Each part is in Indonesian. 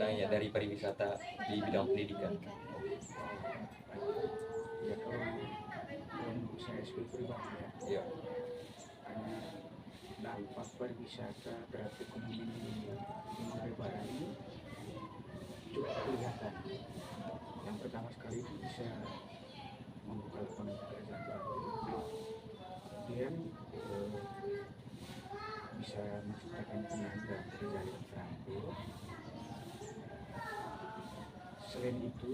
dampaknya dari pariwisata di bidang pendidikan? Ya kalau menurut saya sebagai pribadi ya, Ya, karena dampak pariwisata terhadap ekonomi di Sumatera Barat ini cukup kelihatan. Yang pertama sekali itu bisa membuka lapangan pekerjaan baru, kemudian bisa menciptakan tenaga kerja yang terampil. Selain itu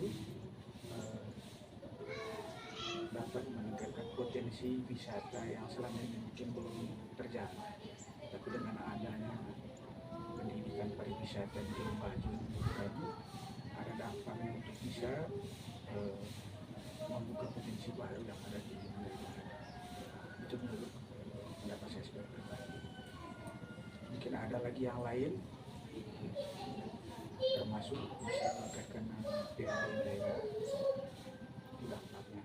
dapat meningkatkan potensi wisata yang selama ini mungkin belum terjamah, tapi dengan adanya pendidikan pariwisata di Gunung Bajo tadi ada dampaknya untuk bisa membuka potensi baru yang ada di Indonesia. Itu menurut pendapat saya sebagai pribadi. Mungkin ada lagi yang lain, termasuk bisa meningkatkan daerah di dampaknya.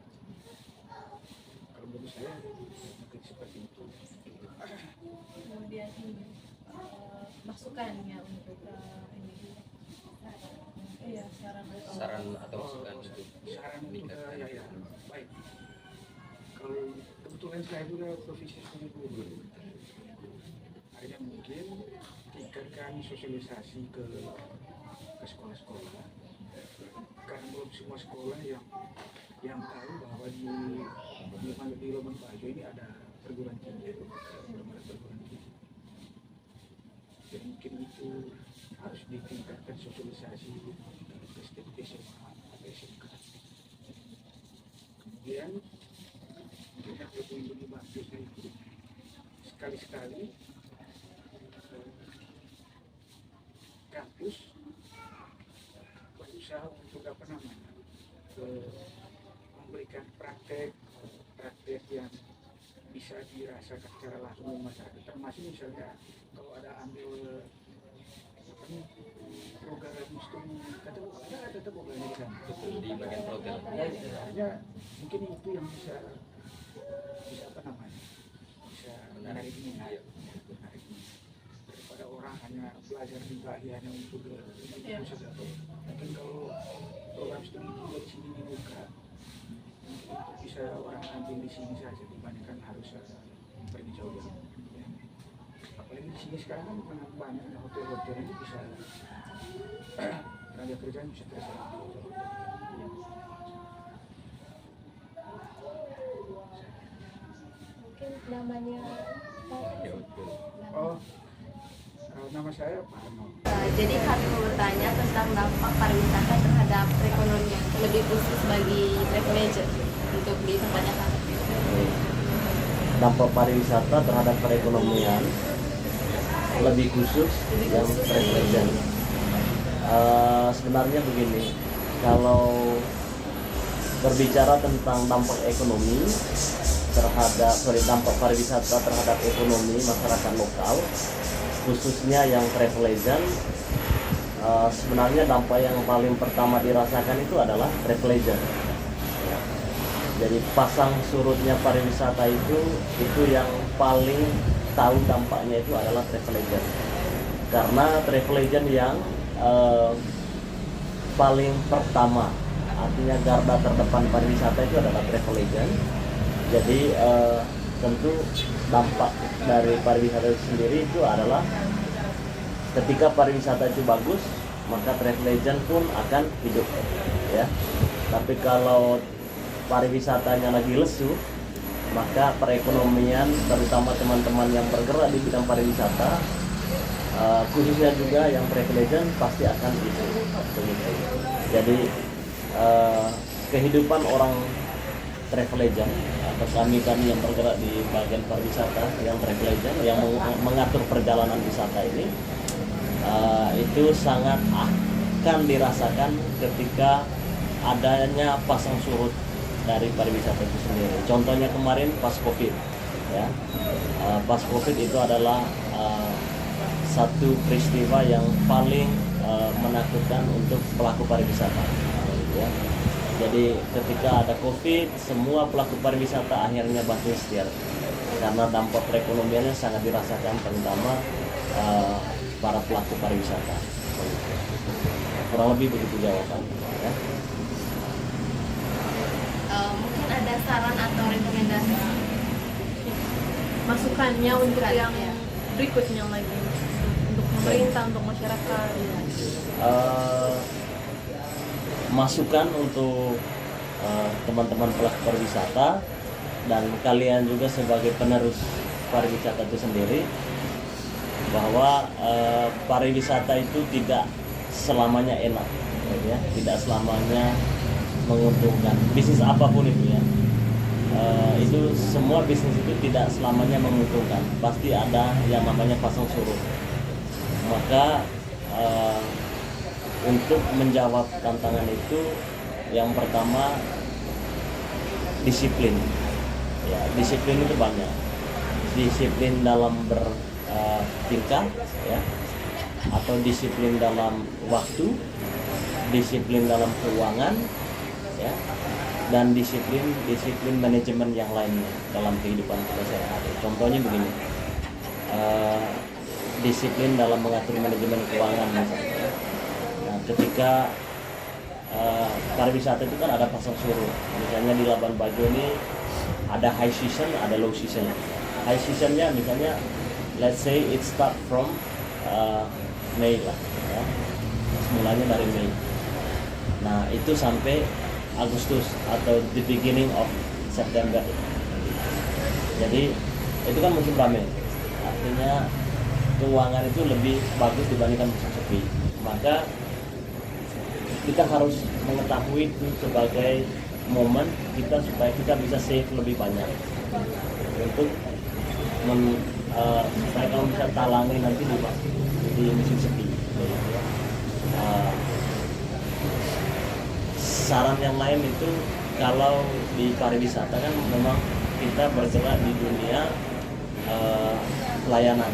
Kalau menurut saya mungkin seperti itu. Kemudian ini masukannya untuk ini iya saran atau masukan untuk Saran untuk meningkatkan ya baik. Kalau kebetulan saya juga profesi sebagai guru, akhirnya mungkin tingkatkan sosialisasi ke sekolah-sekolah, karena belum semua sekolah yang tahu bahwa di Labuan Bajo ini ada perguruan tinggi, belum ada perguruan tinggi. Jadi mungkin itu harus ditingkatkan sosialisasi ke setiap SMA atau SMK. Kemudian mungkin yang lebih dibantu saya itu sekali-sekali kampus berusaha untuk memberikan praktek yang bisa dirasakan secara langsung oleh masyarakat, termasuk misalnya kalau ada ambil program studi kata programnya di sana di bagian program. hanya mungkin itu yang bisa bisa menarik minat daripada orang hanya belajar di Bali hanya untuk saja. Mungkin kalau program studi juga di sini dibuka, mungkin itu bisa orang ambil di sini saja dibandingkan harus pergi jauh-jauh. Apalagi di sini sekarang kan banyak hotel-hotel ini bisa tenaga kerjaan bisa terserap. mungkin namanya Ya, betul. Nama saya Pak Arno. jadi kami mau bertanya tentang dampak pariwisata terhadap perekonomian, lebih khusus bagi travel agent untuk dipertanyakan. Dampak pariwisata terhadap perekonomian lebih khusus yang travel agent. Sebenarnya begini, kalau berbicara tentang dampak ekonomi dampak pariwisata terhadap ekonomi masyarakat lokal, khususnya yang travel agent, sebenarnya dampak yang paling pertama dirasakan itu adalah travel agent. Jadi pasang surutnya pariwisata itu yang paling tahu dampaknya itu adalah travel agent, karena travel agent yang paling pertama, artinya garda terdepan pariwisata itu adalah travel agent. Jadi tentu dampak dari pariwisata itu sendiri itu adalah ketika pariwisata itu bagus, maka travel agent pun akan hidup, ya. Tapi kalau pariwisatanya lagi lesu, maka perekonomian, terutama teman-teman yang bergerak di bidang pariwisata, khususnya juga yang travel agent, pasti akan hidup. Jadi kehidupan orang travel agent atau kami yang bergerak di bagian pariwisata yang travel agent yang mengatur perjalanan wisata ini, itu sangat akan dirasakan ketika adanya pasang surut dari pariwisata itu sendiri. Contohnya kemarin pas COVID, ya. Pas COVID itu adalah satu peristiwa yang paling menakutkan untuk pelaku pariwisata, ya. Jadi ketika ada COVID, semua pelaku pariwisata akhirnya banting setir karena dampak perekonomiannya sangat dirasakan, terutama para pelaku pariwisata. Kurang lebih begitu jawaban. Ya. Mungkin ada saran atau rekomendasi? Masukannya untuk Masukan, yang ya. berikutnya lagi untuk pemerintah, untuk masyarakat. Masukan untuk teman-teman pelaku pariwisata dan kalian juga sebagai penerus pariwisata itu sendiri, bahwa pariwisata itu tidak selamanya enak, ya, tidak selamanya menguntungkan. Bisnis apapun itu ya, itu semua bisnis itu tidak selamanya menguntungkan. Pasti ada yang namanya pasang surut. Maka untuk menjawab tantangan itu, yang pertama disiplin. Ya, disiplin itu banyak. Disiplin dalam bertingkah, ya, atau disiplin dalam waktu, disiplin dalam keuangan, ya, dan disiplin manajemen yang lainnya dalam kehidupan kita sehari-hari. Contohnya begini, disiplin dalam mengatur manajemen keuangan misalnya. Nah, ketika pariwisata itu kan ada pasang surut. Misalnya di Labuan Bajo ini ada high season, ada low season. High seasonnya misalnya, let's say it start from Mei lah, ya. Mulanya dari Mei. Nah, itu sampai Agustus atau the beginning of September. Jadi itu kan musim ramai. Artinya keuangan itu lebih bagus dibandingkan musim sepi. Maka kita harus mengetahui itu sebagai momen kita supaya kita bisa save lebih banyak untuk supaya kalau bisa talangi nanti di musim sepi. Saran yang lain itu, kalau di pariwisata kan memang kita bergerak di dunia pelayanan.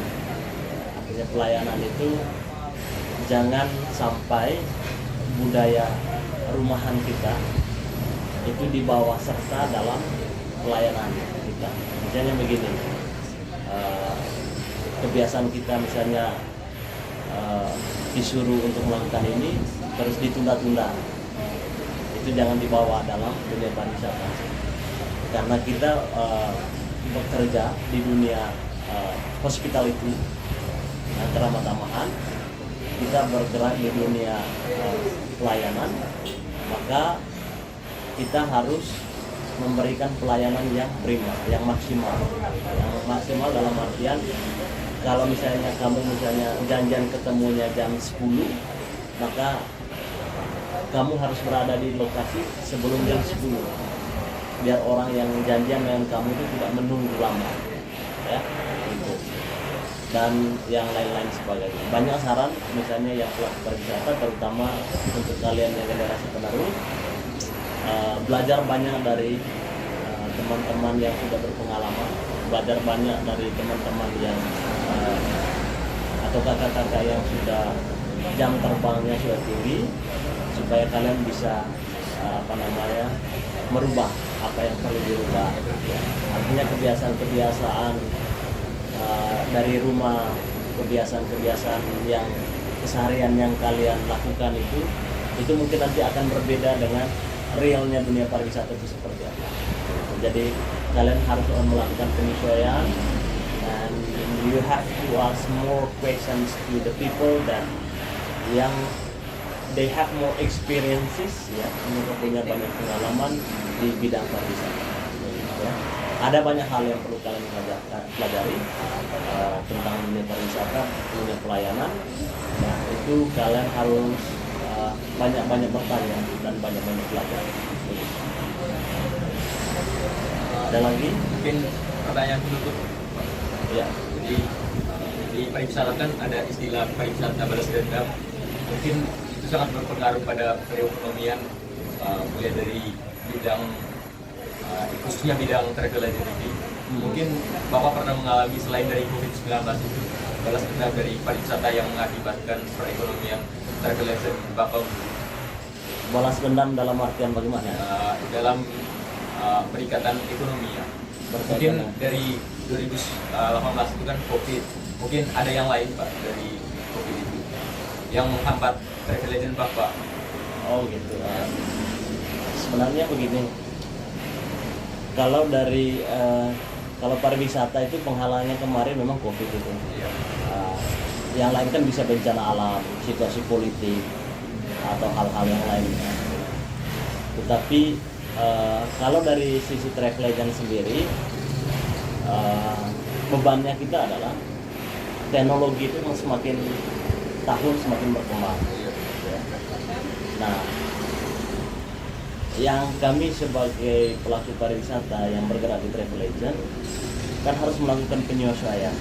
Artinya pelayanan itu jangan sampai budaya rumahan kita itu dibawa serta dalam pelayanan kita. Misalnya begini, kebiasaan kita misalnya disuruh untuk melakukan ini terus ditunda-tunda, itu jangan dibawa dalam dunia pariwisata, karena kita bekerja di dunia hospitality, keramah-tamahan, kita bergerak di dunia pelayanan, maka kita harus memberikan pelayanan yang prima, yang maksimal dalam artian, kalau misalnya kamu janjian ketemunya jam 10, maka kamu harus berada di lokasi sebelum jam 10, biar orang yang janjian dengan kamu itu tidak menunggu lama, ya, gitu. Dan yang lain-lain sebagainya. Banyak saran, misalnya yang pelaku pariwisata, terutama untuk kalian yang generasi penerus, belajar banyak dari teman-teman yang sudah berpengalaman, belajar banyak dari teman-teman yang atau kakak-kakak yang sudah jam terbangnya sudah tinggi, supaya kalian bisa merubah apa yang perlu dirubah. Artinya kebiasaan-kebiasaan dari rumah, kebiasaan-kebiasaan yang keseharian yang kalian lakukan itu mungkin nanti akan berbeda dengan realnya dunia pariwisata itu seperti apa. Jadi kalian harus melakukan penyesuaian, and you have to ask more questions to the people that yang they have more experiences, ya, mereka punya banyak pengalaman di bidang pariwisata. Ya. Ada banyak hal yang perlu kalian pelajari tentang dunia pariwisata, dunia pelayanan. Ya, itu kalian harus banyak-banyak bertanya dan banyak-banyak belajar. Ada lagi? Mungkin pertanyaan penutup. Ya. Jadi di pariwisata kan ada istilah pariwisata balas dendam. Mungkin itu sangat berpengaruh pada perekonomian, mulai dari bidang khususnya bidang travel agency. Mungkin Bapak pernah mengalami, selain dari COVID-19 itu, balas dendam dari pariwisata yang mengakibatkan perekonomian travel agency Bapak. Balas dendam dalam artian bagaimana? Dalam perikatan ekonomi, ya. Mungkin dari 2018 itu kan COVID, mungkin ada yang lain Pak dari COVID itu yang menghambat travel agent Bapak? Oh gitu. Sebenarnya begini, kalau dari kalau pariwisata itu penghalangnya kemarin memang COVID itu. Yang lain kan bisa bencana alam, situasi politik atau hal-hal yang lainnya. Tetapi kalau dari sisi travel agent sendiri, bebannya kita adalah teknologi itu semakin tahun semakin berkembang. Nah, yang kami sebagai pelaku pariwisata yang bergerak di travel agent kan harus melakukan penyesuaian.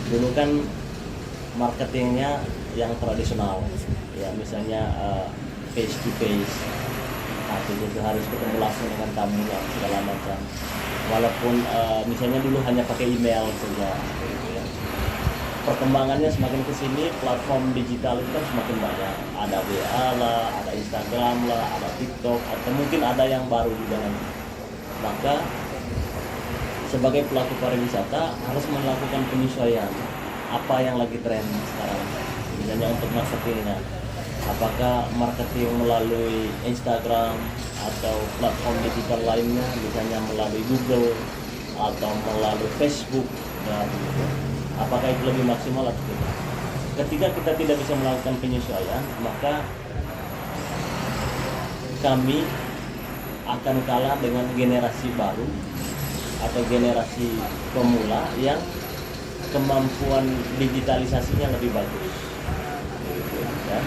Dulu kan marketingnya yang tradisional, ya misalnya face to face, artinya itu harus ketemu langsung dengan tamu segala macam. Walaupun misalnya dulu hanya pakai email saja. Perkembangannya semakin ke sini, platform digital itu kan semakin banyak. Ada WA lah, ada Instagram lah, ada TikTok, atau mungkin ada yang baru di dalam. Maka sebagai pelaku pariwisata harus melakukan penyesuaian apa yang lagi tren sekarang. Misalnya untuk marketingnya, apakah marketing melalui Instagram atau platform digital lainnya, misalnya melalui Google atau melalui Facebook, dan apakah itu lebih maksimal atau tidak. Ketika kita tidak bisa melakukan penyesuaian, maka kami akan kalah dengan generasi baru atau generasi pemula yang kemampuan digitalisasinya lebih bagus. Ya.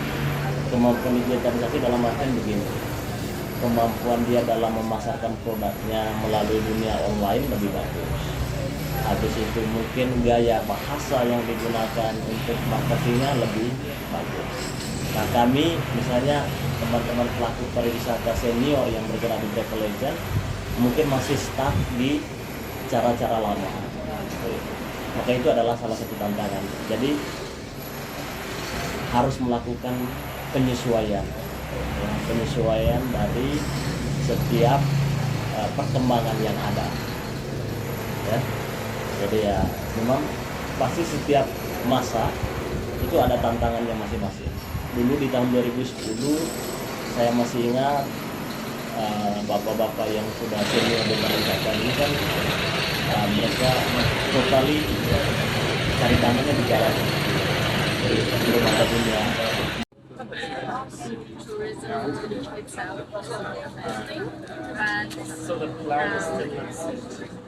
Kemampuan digitalisasi dalam artian begini, kemampuan dia dalam memasarkan produknya melalui dunia online lebih bagus. Habis itu mungkin gaya bahasa yang digunakan untuk marketingnya lebih bagus. Nah, kami misalnya teman-teman pelaku pariwisata senior yang bergerak di travel agent mungkin masih stuck di cara-cara lama. Maka itu adalah salah satu tantangan. Jadi harus melakukan penyesuaian, penyesuaian dari setiap perkembangan yang ada. Ya. Jadi ya memang pasti setiap masa itu ada tantangannya masing-masing. Dulu di tahun 2010 saya masih ingat bapak-bapak yang sudah senior di pariwisata ini kan mereka totally cari tangannya di jalan. Jadi belum ada dunia. Tourism itself is amazing, but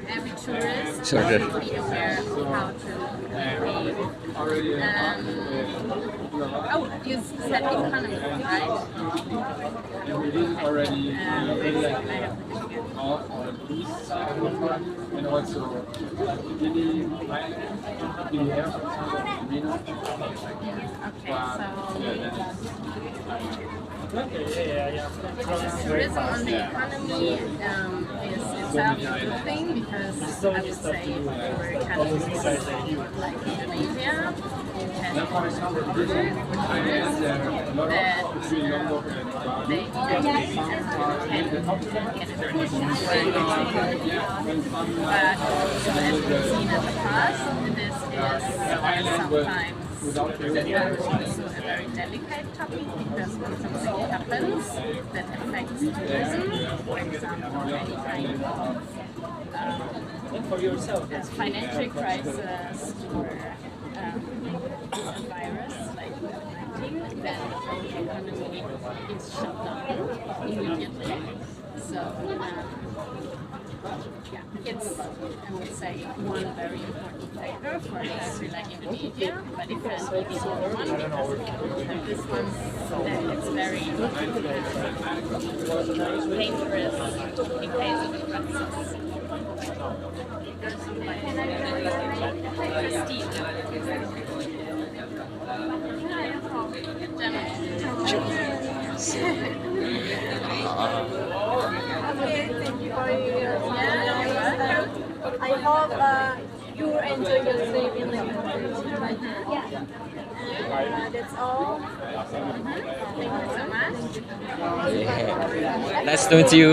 every tourist should be aware of how to behave. Oh, you said economy, right? And also Tourism on the economy is itself a good thing because I would say for countries like Indonesia, you can that they can get a push in the way of the economy. But also, as we've seen in the past, this is sometimes also a very delicate topic because when something happens that affects tourism, for example, any kind of financial crisis or virus like COVID-19, then the whole economy is shut down immediately. So yeah, it's, I would say, one very important factor for a country like Indonesia, but it can be the other one because this one it's very dangerous in case of a crisis. Okay, thank you for your time. I hope you enjoy your stay in the country. That's all. Thank you so much. Nice to meet you.